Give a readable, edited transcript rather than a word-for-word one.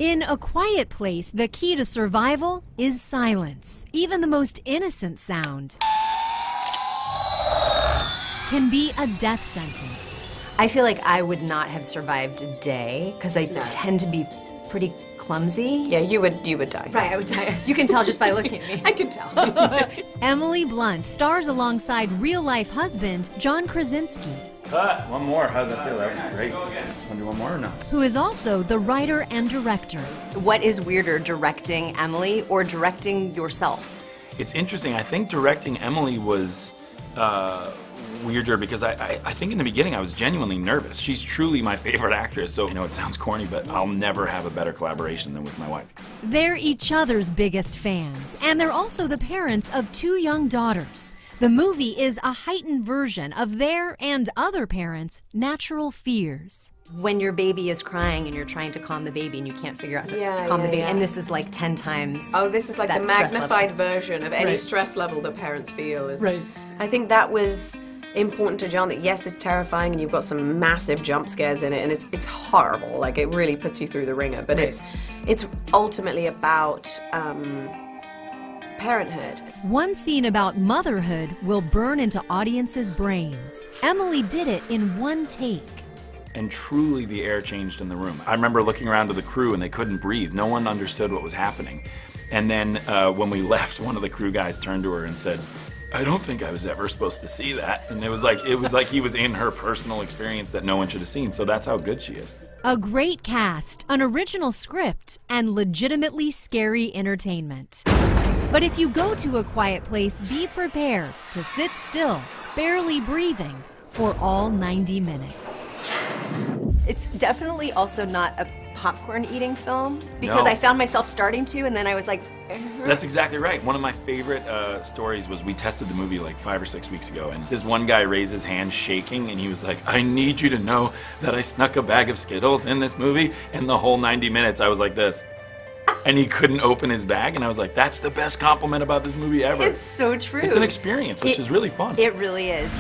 In A Quiet Place, the key to survival is silence. Even the most innocent sound can be a death sentence. I feel like I would not have survived a day because I tend to be pretty clumsy. Yeah, you would die. Right, I would die. You can tell just by looking at me. I can tell. Emily Blunt stars alongside real-life husband John Krasinski, One more. How's that feel? That was great. Want to do one more or no? who is also the writer and director. What is weirder, directing Emily or directing yourself? It's interesting. I think directing Emily was weirder because I think in the beginning I was genuinely nervous. She's truly my favorite actress, so I know it sounds corny, but I'll never have a better collaboration than with my wife. They're each other's biggest fans, and they're also the parents of 2 young daughters. The movie is a heightened version of their and other parents' natural fears. When your baby is crying and you're trying to calm the baby and you can't figure out how to calm the baby, and this is like 10 times. Oh, this is like the that stress magnified level. version of any Right. stress level that parents feel. Is, Right. I think that was important to John, that yes, it's terrifying and you've got some massive jump scares in it and it's horrible. Like, it really puts you through the ringer, but it's ultimately about parenthood. One scene about motherhood will burn into audiences' brains. Emily did it in one take. And truly the air changed in the room. I remember looking around to the crew and they couldn't breathe. No one understood what was happening. And then when we left, one of the crew guys turned to her and said, "I don't think I was ever supposed to see that." And it was like he was in her personal experience that no one should have seen. So that's how good she is. A great cast, an original script, and legitimately scary entertainment. But if you go to A Quiet Place, be prepared to sit still, barely breathing, for all 90 minutes. It's definitely also not a popcorn eating film because No. I found myself starting to, and then I was like, That's exactly right. One of my favorite stories was we tested the movie like 5 or 6 weeks ago, and this one guy raised his hand shaking, and he was like, "I need you to know that I snuck a bag of Skittles in this movie," and the whole 90 minutes I was like this. And he couldn't open his bag, and I was like, that's the best compliment about this movie ever. it's so true. It's an experience, which is really fun. It really is.